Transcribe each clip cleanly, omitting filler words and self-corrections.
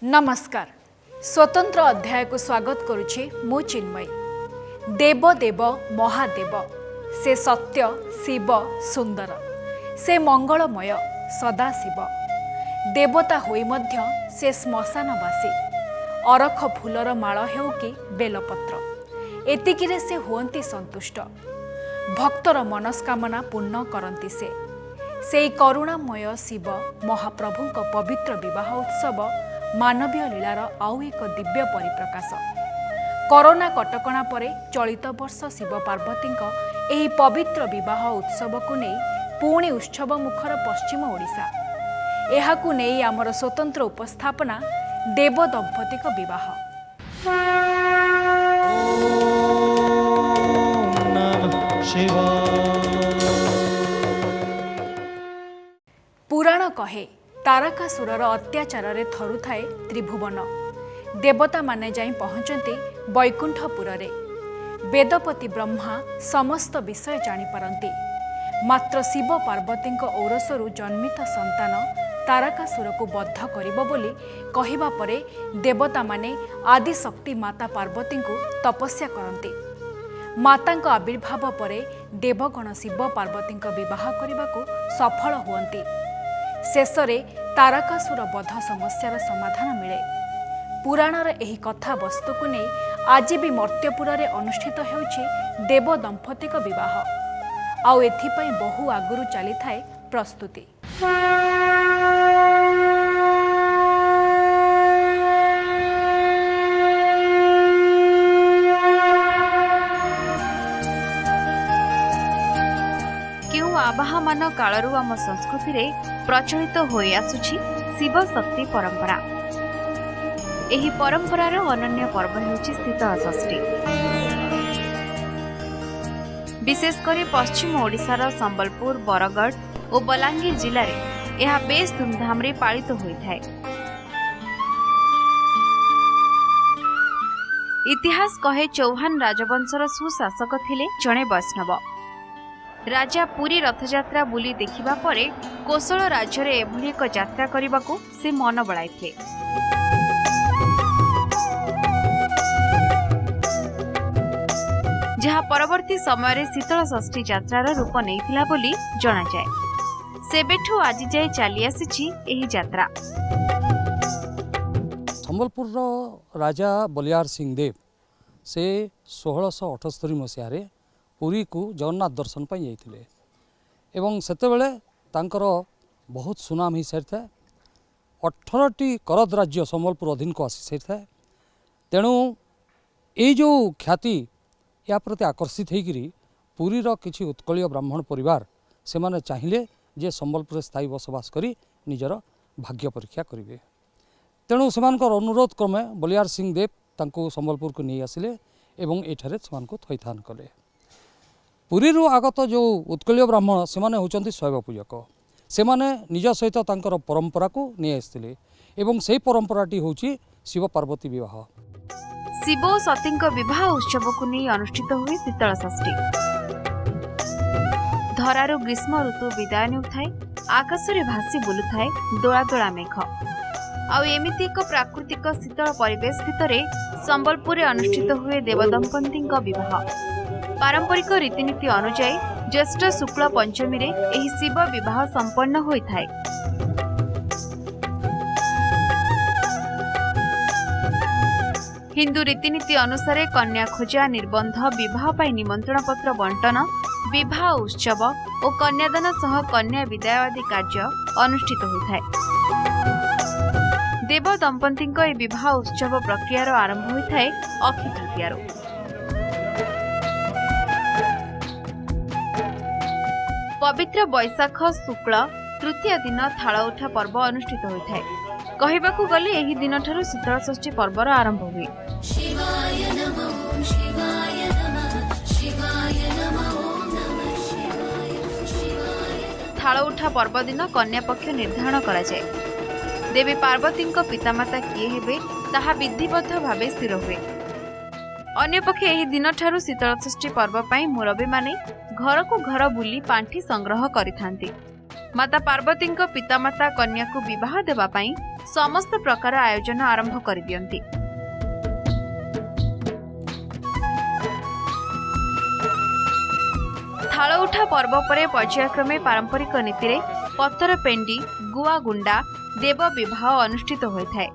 नमस्कार। स्वतंत्र अध्याय को स्वागत करुछि मु चिन्मयी। देव देव महादेव से सत्य शिव सुंदर से मंगलमय सदाशिव देवता होई मध्य से श्मशानवासी अरख फूलर माळ हेउ कि बेलपत्र एतिकिरे से हुअंती संतुष्ट भक्तर मनस्कामना पूर्ण करती से करुणामय शिव महाप्रभुंक पवित्र विवाह उत्सव मानवीय लीलार आउ एक दिव्य परिप्रकाश। कोरोना कटकणा परे चलित वर्ष शिव पार्वतींक एही पवित्र विवाह उत्सव को नहीं पुणी उत्सव मुखर पश्चिम ओडिशा। एहाकु नहीं आमर स्वतंत्र उपस्थापना देव दंपतिक विवाह। पुराण कहे तारकासुरर अत्याचार रे थरुथाए त्रिभुवन। देवता माने जाई पहुंचते वैकुंठपुर रे। वेदपति ब्रह्मा समस्त विषय जानी पारंती, मात्र शिव पार्वती औरसरु जन्मित संतान तारकासुर को बद्ध करिबो बोली कहिबा परे देवता माने आदि शक्ति माता पार्वती को तपस्या करती। मातांक आविर्भाव परे देवगण शिव पार्वती विवाह करने को सफल हुअंती। शेषरे तारकासुर वध समस्यार समाधान मिले। पुराणर एही कथा वस्तु को नहीं आज भी मर्त्यपुर रे अनुष्ठित हेउछि देव दंपतिक विवाह। आउ एथिपई बहु आगुरु चली थाए प्रस्तुति। आवाहमान कालरू आम संस्कृति रे प्रचलित होई आसुछि शिव शक्ति परंपरा। एही परंपरार अनन्य पर्व हेउछि शीतल षष्ठी। विशेषकर पश्चिम ओडिशार संबलपुर, बरगढ़ और बलांगीर जिले में यह बेस धूमधाम रे पालित होइथाय। इतिहास कहे चौहान राजवंशर सुशासक थिले जणे वैष्णव। राजा पुरी रथयात्रा बुली देखिबा परे कोशल राज्य रे एभली एक यात्रा करबाकू से मन बळाइथे। जहा परवर्ती समय रे शीतल षष्ठी यात्रार रूप नैथिला बोली जणा जाय। सेबेठू आज जाय चली आसीछि एही यात्रा। संबलपुर राजा बलियार सिंह देव से 1678 मसीह पुरी को जगन्नाथ दर्शन पर जाइए एवं सेतेबेले तांकर बहुत सुनाम ही सारी था। 18टी करद राज्य संबलपुर अधीन को आसी सारी था। तेणु ये जो ख्याति या प्रति आकर्षित होकर पुरीर किसी उत्कलीय ब्राह्मण परिवार से माने चाहिए जे संबलपुर स्थायी बसवास करी निजर भाग्य परीक्षा करेंगे। तेणु से अनुरोध क्रमे बलियार सिंह देव तांको संबलपुर को नहीं आसिले एवं एठारे से थैथान कले। पुरी आगत जो उत्कलीय ब्राह्मण से माने होचंती शैव पूजक। से माने निज सहित तांकर परंपरा को नहीं आसथिले एवं से परंपराटी होची शिव पार्वती विवाह। शिव और सतींक विवाह उत्सव को नहीं अनुष्ठित हुई शीतल षष्ठी। धरारू ग्रीष्म ऋतु विदाय नेउथाय, आकाशरे भासी बुलुथाय दोला दोला मेघ। आउ एमिति एक प्राकृतिक शीतल परिवेश भितरे संबलपुर अनुष्ठित हुए देवदंपतिंक विवाह। पारंपरिक रीतिनीति अनुसार ज्येष्ठ शुक्ल पंचमी रे एही शिव विवाह संपन्न होइथाय। हिंदू रीतिनीति अनुसार कन्या खोजा, निबंध, विवाह पाई निमंत्रण पत्र बंटन, विवाह उत्सव और कन्यादान सह कन्या विदाय आदि कार्य अनुष्ठित होइथाय। देव दंपतिंक ए विवाह उत्सव प्रक्रियार आरंभ होइथाय अक्षय तृतीयारु। पवित्र वैशाख शुक्ल तृतीय दिन थाल उठा पर्व अनुष्ठित होता है। कहबाकू गले एही दिन ठारू शीतल षष्ठी पर्वर आरंभ हुए। थाल उठा पर्व दिन कन्या पक्ष निर्धारण करा जाए। देवी पार्वती पितामाता किए हेबे ताहा विधिबद्ध भावे स्थिर हुए। अन्यपक्षे एही दिन ठारू शीतल षष्ठी पर्व पाई मुरबी माने घर को घर बुली पांठी संग्रह करिथांती। माता पार्वतीଙ୍କ पितामाता कन्या को विवाह देवा पाई समस्त प्रकार आयोजन आरंभ कर दियंती। थाल उठा पर्व परे पर्यायक्रमे पारंपरिक नीति रे पत्थर पेंडी गुआ गुंडा देव विवाह अनुष्ठित होइथाय।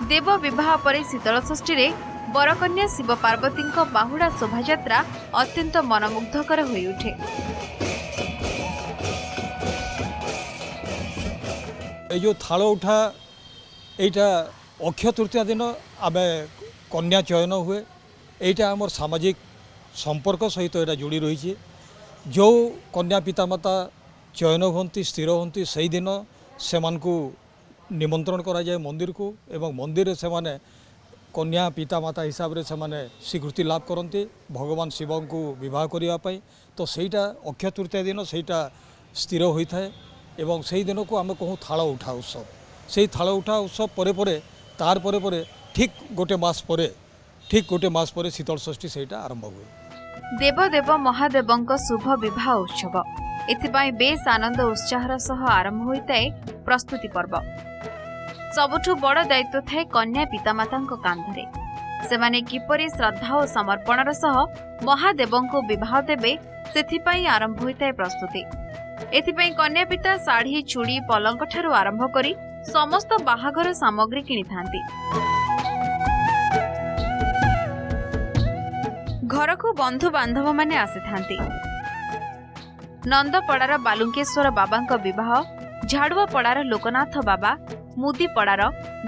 देव विवाह परे शीतल षष्ठी रे बरकन्या शिव पार्वती बाहुड़ा शोभायात्रा अत्यंत मनमुग्धकर होई उठे। जो थाल उठा एटा अक्षय तृतीया दिन आम कन्या चयन हुए, एटा आमर सामाजिक संपर्क सहित एटा जोड़ी रही। जो कन्या पितामाता चयन होती स्थिर होती से दिन से निमंत्रण करा जाए मंदिर को, एवं मंदिर से माने कन्या पितामाता हिसाब से माने स्वीकृति लाभ करते भगवान शिव को विवाह करने। तो सहीटा अक्षय तृतीया दिन सहीटा स्थिर होता है एवं से दिन को आम कहूँ थाल उठा उत्सव। से थाल उठा उत्सव परे परे तार परे परे ठीक गोटे मास पर शीतल षष्ठी सहीटा आरंभ हुए। देवदेव महादेवଙ୍କ शुभ विवाह उत्सव एथिपाई बेस आनंद उत्साहर सह आरंभ होइताए प्रस्तुति पर्व। सबुठु बड़ दायित्व थाए कन्या पितामाताଙ୍କ कांधरे। सेमाने किपरि श्रद्धा और समर्पणर सह महादेवଙ୍କୁ विवाह देबे सेथिपाई आरंभ होइताए प्रस्तुति। एथिपाई कन्या पिता साड़ी चूड़ी पलंक ठारू आरंभ करी समस्त बाहाघर सामग्री किनि थांती। घर को बंधु बांधव माने आसी थांती। नंदपड़ार बालुंकेश्वर बाबांक विवाह, झाड़ुआपड़ार लोकनाथ बाबा, मुदीपड़ार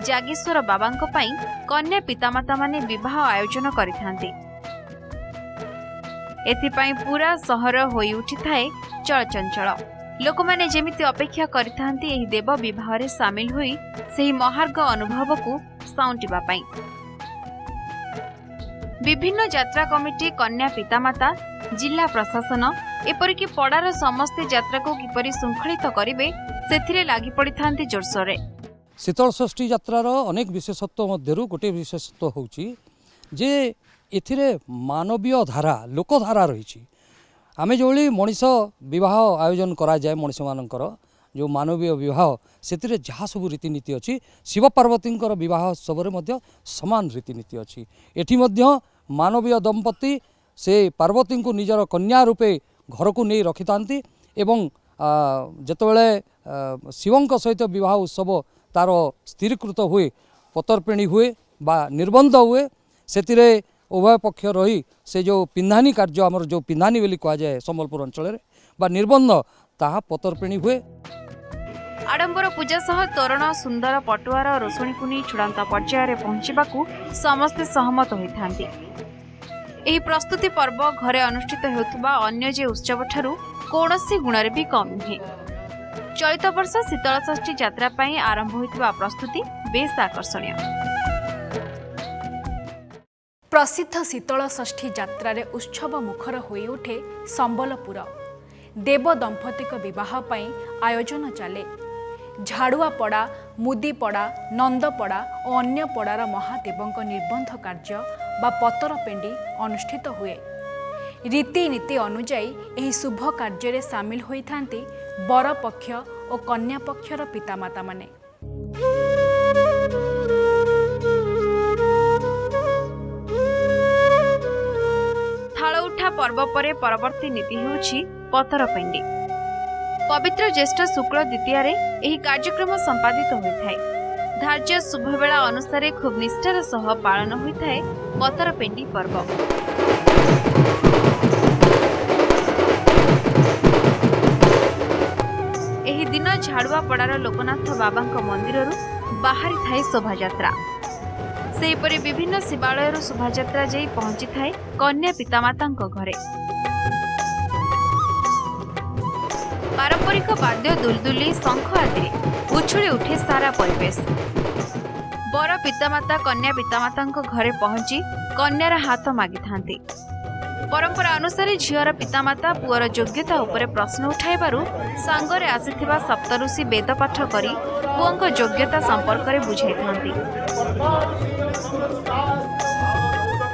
जागेश्वर बाबांक पई कन्या पितामाता माने विवाह आयोजन करिथांती। एथिपाई पूरा सहर होई उठी थाए चलचंचल। लोकमाने जेमिति अपेक्षा करिथांती एही देव विवाह रे शामिल होई सेही महार्ग अनुभव को साउंटिबा पई। विभिन्न यात्रा कमिटी, कन्या पितामाता, जिला प्रशासन एपरिक पड़ार समस्ते यात्रा को किपरि श्रृंखलित करिवे सेथिरे लागि पड़िथांती जोरसोरे। शीतल षष्ठी यात्रार अनेक विशेषत्व मध्यरु गोटे विशेषत्व होउची जे एथिरे मानवीय धारा लोकधारा रही। आमे जोली मनीष विवाह आयोजन करा जाए मनीष मानकर जो मानवीय विवाह से जहाँ सब रीतिनीति अच्छी शिव पार्वती विवाह उत्सव सामान रीतिनीति अच्छी। एठी मध्य मानवीय दंपति से पार्वती को निजर कन्या रूपे घर को नहीं रखि थांती एवं जेतेबेले शिवंक सहित विवाह उत्सव तार स्थिरीकृत हुए पतरपेणी हुए बा निर्बंध हुए से उभय पक्ष रही से जो पिंधानी कार्य आमर जो पिंधानी बोली कह जाए संबलपुर अंचल बा निर्बंध ताहा पतरपेणी हुए। आडंबर पूजा सह तोरण सुंदर पटुआर रोषणी को नहीं चूड़ांत पर्यायर पहुंचवाकू समस्ते सहमत होइथांती। एही प्रस्तुति पर्व घरे अनुष्ठित हेउथबा अन्य जे उत्सव ठारू कौनसी गुणरे भी कम नुहे। चलित वर्ष शीतल षष्ठी यात्रा पई आरंभ होइतबा प्रस्तुति बेस आकर्षणीय। प्रसिद्ध शीतल षष्ठी यात्रा रे उत्सव मुखर होई उठे संबलपुर। देव दंपति विवाह पई आयोजन चले। झाड़ुआपड़ा, मुदीपड़ा, नंदपड़ा और अन्य पड़ार महादेवंक निर्बंध कार्य बा पतरपेंडी अनुष्ठित हुए। रीतिनीति अनुजाई एही शुभ कार्य रे सामिल होइथांती बर पक्ष और कन्या पक्षर पितामाता माने। थाल उठा पर्व परे परवर्ती नीति होउछि पतरपेंडी। पवित्र ज्येष्ठ शुक्ल द्वितीय एही कार्यक्रम संपादित होइथाय। धार्य शुभवेला अनुसार खूब निष्ठार सह पालन होइथाय पतरपेंडी पर्व। एही दिन झाड़ुआपड़ार लोकनाथ बाबांक मंदिररू बाहरी थाए शोभायात्रा। सेहीपरि विभिन्न शिवालयरू शोभायात्रा जाई पहुंची थाए कन्या पितामातांक घरे। पारंपरिक वाद्य दुलदुली शंख आदि उछुड़ी उठे सारा परिवेश। बर पितामाता कन्या पितामातांक घरे पहुंची कन्यार हाथ मागी थांती। परंपरा अनुसार झीवर पितामाता पुअर योग्यता उपरे प्रश्न उठाइबारु सांगरे आसीथिबा सप्तऋषि वेद पाठ करी पुअंक योग्यता संपर्क रे बुझाई थांती।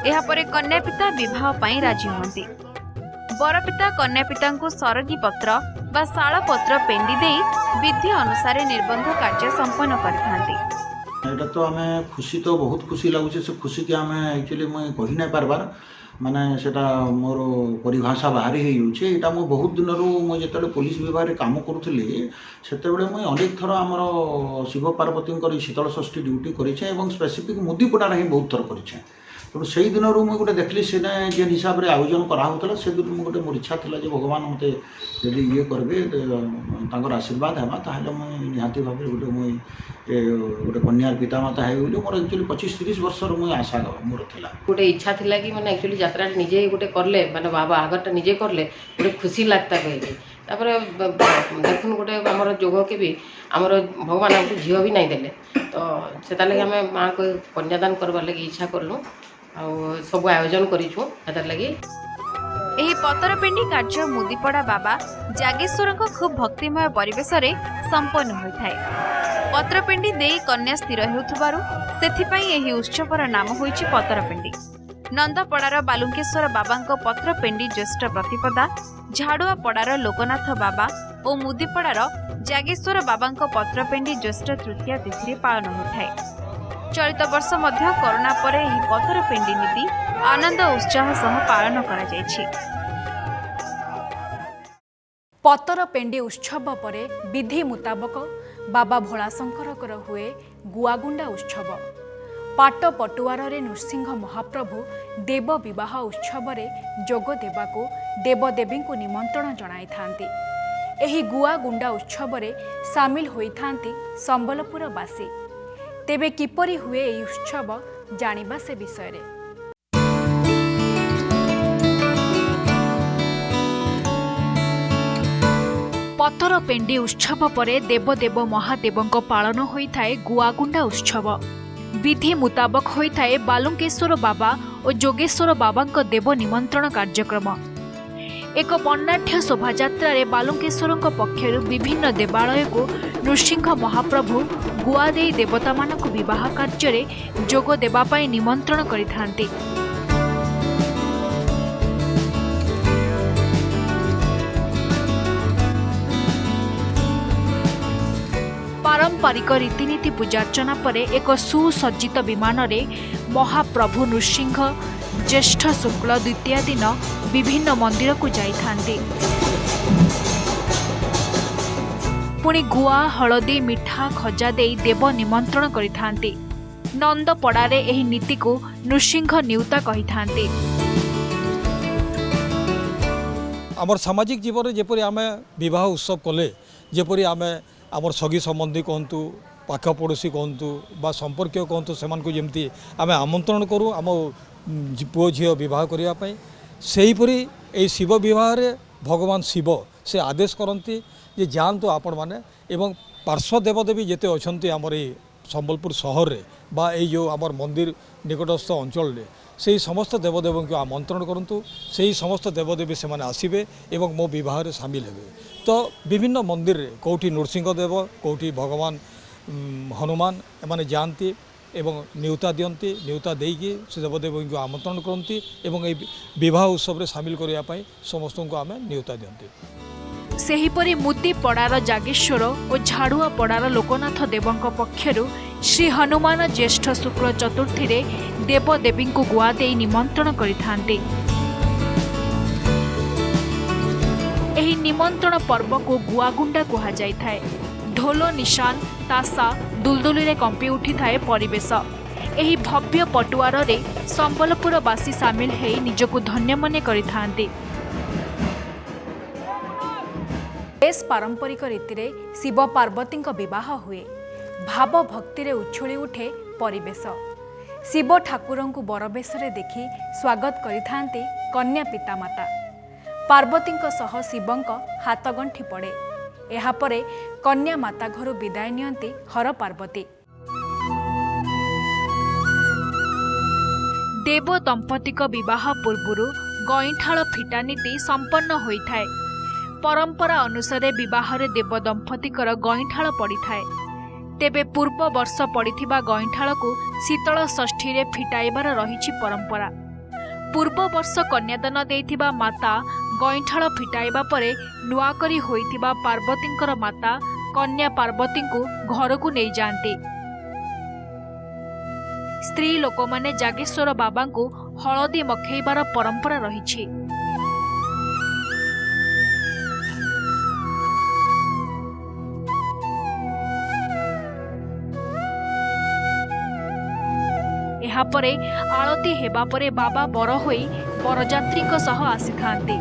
एहा परे कन्या पिता विवाह पई राजी होंती। बर पिता कन्या पिता को सरगी पत्र ବା ଶାଳପତ୍ର ପେଣ୍ଡି ଦେଇ ବିଧି ଅନୁସାରେ ନିର୍ବନ୍ଧ କାର୍ଯ୍ୟ ସମ୍ପନ୍ନ କରିଥାନ୍ତି। ଏଇଟା ତ ଆମେ ଖୁସି ତ ବହୁତ ଖୁସି ଲାଗୁଛି। ସେ ଖୁସିକି ଆମେ ଆକ୍ଚୁଆଲି ମୁଇଁ କହି ନାଇଁ ପାରବାର, ମାନେ ସେଟା ମୋର ପରିଭାଷା ବାହାରି ହେଇଯାଉଛି। ଏଇଟା ମୁଁ ବହୁତ ଦିନରୁ ମୁଁ ଯେତେବେଳେ ପୋଲିସ ବିଭାଗରେ କାମ କରୁଥିଲି ସେତେବେଳେ ମୁଇଁ ଅନେକ ଥର ଆମର ଶିବ ପାର୍ବତୀଙ୍କର ଏଇ ଶୀତଳ ଷଷ୍ଠୀ ଡ୍ୟୁଟି କରିଛେ ଏବଂ ସ୍ପେସିଫିକ୍ ମୁଦିପଡ଼ାରେ ହିଁ ବହୁତ ଥର କରିଛେ। ତେଣୁ ସେଇ ଦିନରୁ ମୁଁ ଗୋଟେ ଦେଖିଲି ସେଟା ଯେନ୍ ହିସାବରେ ଆୟୋଜନ କରାହେଉଥିଲା ସେ ଦିନ ମୁଁ ଗୋଟେ ମୋର ଇଚ୍ଛା ଥିଲା ଯେ ଭଗବାନ ମୋତେ ଯଦି ଇଏ କରିବେ ତାଙ୍କର ଆଶୀର୍ବାଦ ହେବା ତାହେଲେ ମୁଇଁ ନିହାତି ଭାବରେ ମୁଇଁ ଗୋଟେ କନ୍ୟାର ପିତାମାତା ହେବି ବୋଲି ମୋର ଆକ୍ଚୁଆଲି 25-30 ବର୍ଷର ମୁଇଁ ଆଶା ମୋର ଥିଲା। गोटे इच्छा थिला कि मैंने एक्चुअली यात्रा निजे गोटे करले माने बाहाघरटा निजे करले गोटे खुशी लगता कहे तापर देखुन गोटे आमर जोग के भी आमर भगवान आमको झील भी नहीं देले तो से लगे आम माँ को कन्यादान करवार लगे इच्छा करलु आ सब आयोजन करूँ तार लगे ଏହି ପତରପେଣ୍ଡି କାର୍ଯ୍ୟ ମୁଦିପଡ଼ା ବାବା ଜାଗେଶ୍ୱରଙ୍କ ଖୁବ୍ ଭକ୍ତିମୟ ପରିବେଶରେ ସମ୍ପନ୍ନ ହୋଇଥାଏ। ପତ୍ରପେଣ୍ଡି ଦେଇ କନ୍ୟା ସ୍ଥିର ହେଉଥିବାରୁ ସେଥିପାଇଁ ଏହି ଉତ୍ସବର ନାମ ହୋଇଛି ପତରପେଣ୍ଡି। ନନ୍ଦପଡ଼ାର ବାଲୁଙ୍କେଶ୍ୱର ବାବାଙ୍କ ପତ୍ରପେଣ୍ଡି ଜ୍ୟେଷ୍ଠ ପ୍ରତିପଦା, ଝାଡ଼ୁଆପଡ଼ାର ଲୋକନାଥ ବାବା ଓ ମୁଦିପଡ଼ାର ଜାଗେଶ୍ୱର ବାବାଙ୍କ ପତ୍ରପେଣ୍ଡି ଜ୍ୟେଷ୍ଠ ତୃତୀୟା ତିଥିରେ ପାଳନ ହୋଇଥାଏ। ଚଳିତ ବର୍ଷ ମଧ୍ୟ କରୋନା ପରେ ଏହି ପତରପେଣ୍ଡି ନୀତି ଆନନ୍ଦ ଉତ୍ସାହ ସହ ପାଳନ କରାଯାଇଛି। पतर पेंडी उत्सव पर विधि मुताबक बाबा भोलाशंकर हुए गुआगुंडा उत्सव। पाट पटुआर नृसिंह महाप्रभु देव विवाह उत्सव जोग देवाकू देवदेवी को निमंत्रण जणाई थांती। एही गुआगुंडा उत्सव सामिल होइथांती संबलपुरवासी। तेबे किपरि हुए एही उत्सव जानिबा से विषय रे। पतर पेंडी उत्सव पर देवदेव महादेवंक पालन होइथाए गुआगुंडा उत्सव। विधि मुताबक होइथाए बालुंकेश्वर बाबा और जोगेश्वर बाबांक देव निमंत्रण कार्यक्रम। एक वर्णाढ्य शोभायात्रा बालुंकेश्वरंक पक्षरु विभिन्न देवालय को नृसिंह महाप्रभु गुआ दे देवता मानक विवाह कार्य जोग देबा पाई निमंत्रण करिथांती। पारंपरिक रीतिनीति पूजार्चना पर एक सुसज्जित विमान रे महाप्रभु नृसिंह ज्येष्ठ शुक्ल द्वितीया दिन विभिन्न मंदिर को जाइथांती। पुणी गुआ हलदी मिठा खजा दे देव निमंत्रण करिथांती। नंदपड़ारे एही नीति को नृसिंह नियुता कहिथांती। आमर सामाजिक जीवन में जेपरी आम विवाह उत्सव कले जेपरी आम आमर सगी संबंधी कहतु पाख पड़ोशी कहतु बा संपर्क कहतु से जमी आम आमंत्रण करूँ आम पुओ झी बह करने से हीपरी ये शिव बह भगवान शिव से आदेश करती जे जातु आपण मैंने एवं पार्श्व देवदेवी जिते अच्छा आमर ये संबलपुर सहर रे बा ये जो आमर मंदिर निकटस्थ अंचल से समस्त देवदेव को आमंत्रण करूँ से समस्त देवदेवी से आसबे एवं मो बह सामिल हे। तो विभिन्न मंदिर रे कौटी नृसिंह देव कौटी भगवान हनुमान एमाने जानती एवं न्यूता दियंती न्यूता देकी से देवदेव को आमंत्रण करती एवं विवाह उत्सव रे सामिल करने समस्त को आम न्यूता दियंती। सेहीपरि मुदिपड़ार जागेश्वर और झाड़ुआपड़ार लोकनाथ देवंक पक्षरु श्री हनुमान ज्येष्ठ शुक्ल चतुर्थी रे देवदेवी को गुआ दे निमंत्रण करिथांती। एही निमंत्रण पर्व को गुआगुंडा कहा जाइथाए। ढोल निशान तासा दुलदुली रे कंपी उठी थाए परिवेश। एही भव्य पटुआर रे संबलपुरवासी सामिल हेई निजको धन्य मने करिथांती। बेस पारंपरिक रीति रे शिव पार्वती विवाह हुए। भाव भक्ति रे उछुली उठे परिवेश। शिव ठाकुर को बरबेश देखि स्वागत करिथांती कन्या पितामाता। पार्वती सह शिवंक हाथगंठी पड़े। एहापरे कन्या माता घरु विदाय नियंती हर पार्वती। देव दंपतिक विवाह पूर्वरु गईंठाळ फिटा नीति संपन्न होइथाए। परंपरा अनुसार विवाह देव दंपतिकर गईंठाळ पड़िथाए। तेबे पूर्व वर्ष पड़िथिबा गईंठाळ को शीतल षष्ठी रे फिटाइबार रहिछि परंपरा। पूर्व वर्ष कन्यादान देइथिबा माता गईठाल फिटाइबा परे नुआकरी होइतिबा पार्वतींकर माता कन्या पार्वती को घर को नहीं जाती। स्त्री लोक माने जागेश्वर बाबा को हलदी मखेइबार परंपरा रही। एहापरे आलती हेबा परे बाबा बर होई बरजात्री सह आसी थांती।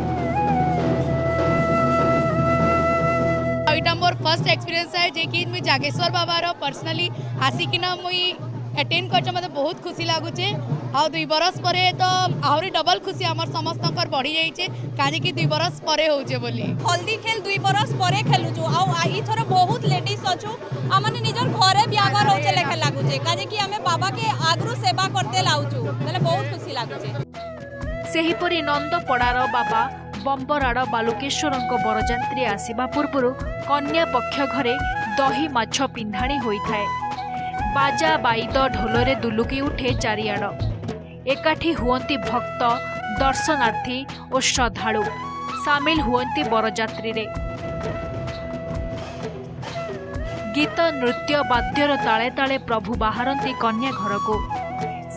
एटा मोर फर्स्ट एक्सपीरियंस है जे कि मुझे जागेश्वर बाबा रो पर्सनली आसिकिना मुई अटेंड कर मते बहुत खुशी लागुचे। आ 2 बरस परे तो आहरी डबल खुशी हमर समस्तकर बढ़ी जाइए काजे कि 2 बरस परे होचे बोली। हल्दी खेल 2 बरस परे खेलुछु आ ई थोर बहुत लेडीज अछु आमने निजर घरे ब्यागर होचे लेखे लागुचे काजे कि हमें बाबा के आगरु सेवा करते लाउछु तले बहुत खुशी लागुचे। सेहीपरि नंदपड़ार बाबा बंबराड़ बालुकेश्वरଙ୍କ बरजात्री आसिबा पूर्वरु कन्या पक्ष घरे दही माछ पिंधाणी होइथाए। बाजा बाईद ढोलरे दुलुकी उठे चारिआड़। एकाठी हुअंती भक्त दर्शनार्थी और श्रद्धालु सामिल हुअंती बरजात्री रे। गीत नृत्य बाद्यर ताले ताले प्रभु बाहरती कन्या घर को।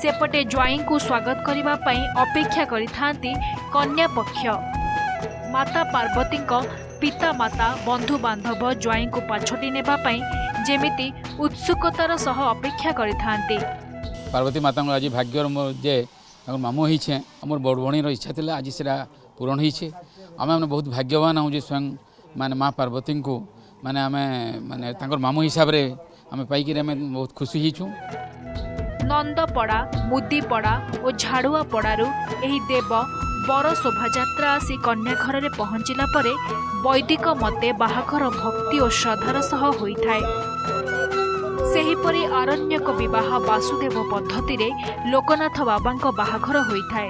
सेपटे ज्वाई को स्वागत करने अपेक्षा करिथांती कन्या पक्ष। माता पार्वती पिता माता बंधु बांधव ज्वाई को पाछोटी नेबा पई जेमिति उत्सुकतार सह अपेक्षा करिथांती। पार्वती माता आज भाग्यर जे मामू होइछे हमर बड़ भणीर इच्छा थिला आज सेरा पूरण होइछे। आमे माने बहुत भाग्यवान हूँ जे स्वयं माने माँ पार्वती को माने आमे माने तांकर मामू हिसाब रे आमे पाइकी आमे बहुत खुशी हिछु। नंदपड़ा मुदीपड़ा और झाड़ुआ पड़ारू एही देव बर शोभायात्रा आसी कन्या घर में पहुंचला परे वैदिक मते बाहाघर भक्ति और श्रद्धार सह होइथाए। सेहीपरि आरण्यक विवाह वासुदेव पद्धति रे लोकनाथ बाबांक बाहाघर होइथाए।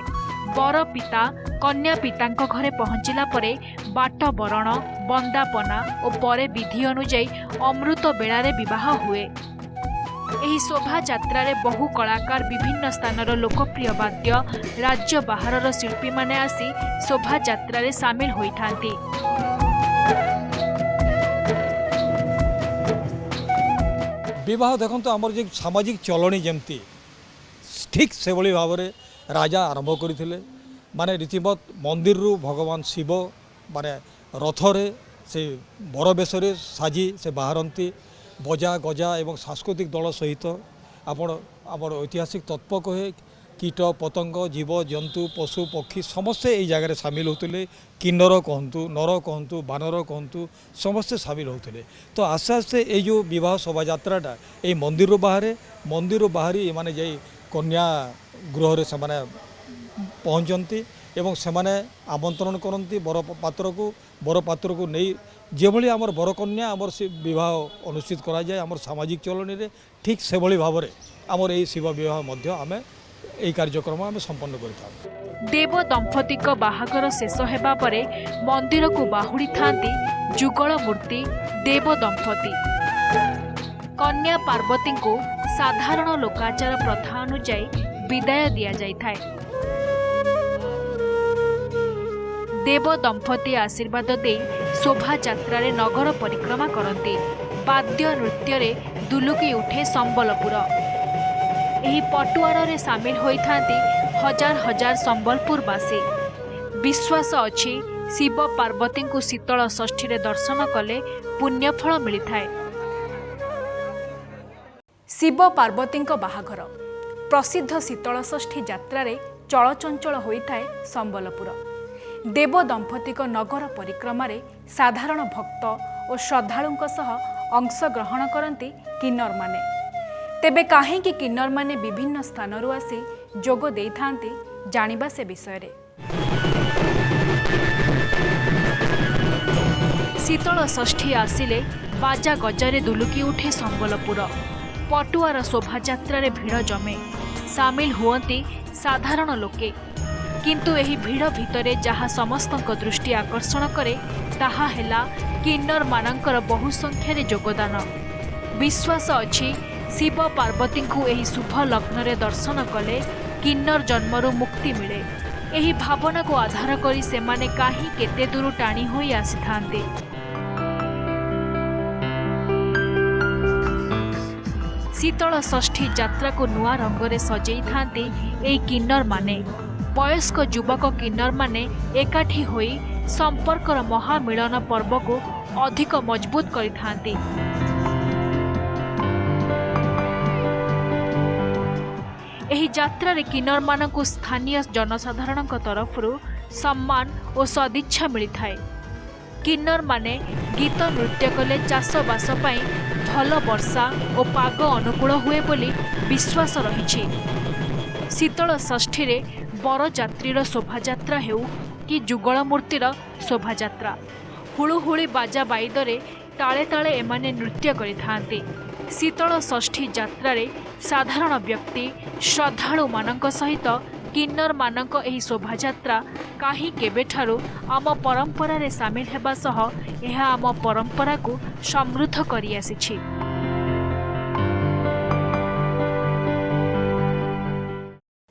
बर पिता कन्या पितांक घरे पहुंचला परे बाट बरण बंदापना और परे विधि अनुଯାयी अमृत बेलारे विवाह हुए। एही शोभा यात्रा रे बहु कलाकार विभिन्न स्थानर लोकप्रिय वाद्य राज्य बाहरर शिल्पी माने आसी शोभा यात्रा रे सामिल होइथांती। विवाह देखो आमर जो सामाजिक चलनी जमती ठीक से भली भाव में राजा आरंभ करते माने रीतिमत मंदिर रु भगवान शिव माने रथरे से बर बेश साजी से बाहरती बजा गजा एवं सांस्कृतिक दल सहित आपण आमर ऐतिहासिक तत्व कहे कीट पतंग जीव जंतु पशु पक्षी समस्ते ये जगह सामिल होते। किन्नर कहतु नर कहतु बानर कहतु समस्ते सामिल होते। तो आस्ते आस्ते ये जो विवाह शोभा यात्राटा ये मंदिर बाहरी माने जाई कन्या गृह से माने पहुँचती एवं से माने आमंत्रण करती बर पात्र को नहीं जेभली आमर बरकन्या आमर से विवाह अनुष्ठित करा जाए आमर सामाजिक चलनी रे ठीक से भली भाव में आमर यही शिव विवाह मध्य आमे यही कार्यक्रम आमे संपन्न करता। देव दंपति बाहागर शेष हेबा परे मंदिर को बाहुड़ी थांती जुगल मूर्ति देव दंपति। कन्या पार्वती को साधारण लोकाचार प्रथा अनुଯାयी विदाय दिया जाइथाए। देव दंपति आशीर्वाद दे शोभा यात्रा रे नगर परिक्रमा करते। वाद्य नृत्य रे दुलुकी उठे संबलपुर। एही पटुआर रे सामिल होइथांती हजार हजार संबलपुरवासी। विश्वास अछि शिव पार्वती को शीतल षष्ठी रे दर्शन कले पुण्यफल मिलिथाए। शिव पार्वती बाहाघर प्रसिद्ध शीतल षष्ठी यात्रा रे चलचंचल होइथाए संबलपुर। देव दंपति नगर परिक्रमा रे साधारण भक्त और श्रद्धालुंक सह अंशग्रहण करती किन्नर माने। तेबे काहेकि किन्नर माने विभिन्न स्थानरू आसी जोग देइथांती जानिबा से विषय रे। शीतल षष्ठी आसिले बाजा गजारे दुलुकी उठे संबलपुर। पटुआर शोभा यात्रा रे भिड़ जमे सामिल हुअंती साधारण लोके। किंतु एही भिड़ भितरे जहा समस्तक दृष्टि आकर्षण करे ताहा हेला किन्नर मानकर बहु संख्यार योगदान। विश्वास अछि शिव पार्वती को एही शुभ लग्न रे दर्शन कले किन्नर जन्मरू मुक्ति मिले। ଏହି ଭାବନାକୁ ଆଧାର କରି ସେମାନେ କାହିଁ କେତେ ଦୂର ଟାଣି ହୋଇ ଆସିଥାନ୍ତି। ଶୀତଳ ଷଷ୍ଠୀ ଯାତ୍ରାକୁ ନୂଆ ରଙ୍ଗରେ ସଜେଇଥାନ୍ତି ଏହି କିନ୍ନରମାନେ। ବୟସ୍କ ଯୁବକ କିନ୍ନରମାନେ ଏକାଠି ହୋଇ ସମ୍ପର୍କର ମହାମିଳନ ପର୍ବକୁ ଅଧିକ ମଜବୁତ କରିଥାନ୍ତି। ଏହି ଯାତ୍ରାରେ କିନ୍ନରମାନଙ୍କୁ ସ୍ଥାନୀୟ ଜନସାଧାରଣଙ୍କ ତରଫରୁ ସମ୍ମାନ ଓ ସଦିଚ୍ଛା ମିଳିଥାଏ। କିନ୍ନରମାନେ ଗୀତ ନୃତ୍ୟ କଲେ ଚାଷବାସ ପାଇଁ ଭଲ ବର୍ଷା ଓ ପାଗ ଅନୁକୂଳ ହୁଏ ବୋଲି ବିଶ୍ୱାସ ରହିଛି। ଶୀତଳ ଷଷ୍ଠୀରେ ବରଯାତ୍ରୀର ଶୋଭାଯାତ୍ରା ହେଉ କି ଯୁଗଳ ମୂର୍ତ୍ତିର ଶୋଭାଯାତ୍ରା, ହୁଳୁହୁଳି ବାଜା ବାଇଦରେ ତାଳେ ତାଳେ ଏମାନେ ନୃତ୍ୟ କରିଥାନ୍ତି। ଶୀତଳ ଷଷ୍ଠୀ ଯାତ୍ରାରେ ସାଧାରଣ ବ୍ୟକ୍ତି ଶ୍ରଦ୍ଧାଳୁମାନଙ୍କ ସହିତ କିନ୍ନରମାନଙ୍କ ଏହି ଶୋଭାଯାତ୍ରା କାହିଁ କେବେଠାରୁ ଆମ ପରମ୍ପରାରେ ସାମିଲ ହେବା ସହ ଏହା ଆମ ପରମ୍ପରାକୁ ସମୃଦ୍ଧ କରିଆସିଛି।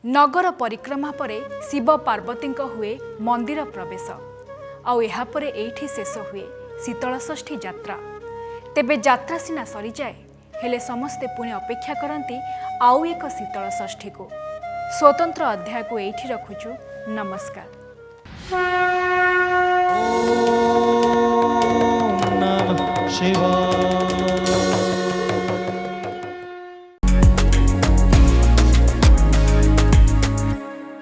ନଗର ପରିକ୍ରମା ପରେ ଶିବ ପାର୍ବତୀଙ୍କ ହୁଏ ମନ୍ଦିର ପ୍ରବେଶ, ଆଉ ଏହାପରେ ଏଇଠି ଶେଷ ହୁଏ ଶୀତଳ ଷଷ୍ଠୀ ଯାତ୍ରା। ତେବେ ଯାତ୍ରା ସିନା ସରିଯାଏ, ହେଲେ ସମସ୍ତେ ପୁଣି ଅପେକ୍ଷା କରନ୍ତି ଆଉ ଏକ ଶୀତଳ ଷଷ୍ଠୀକୁ। ସ୍ୱତନ୍ତ୍ର ଅଧ୍ୟାୟକୁ ଏଇଠି ରଖୁଛୁ। ନମସ୍କାର। ଓମ୍ ନମଃ ଶିବାୟ।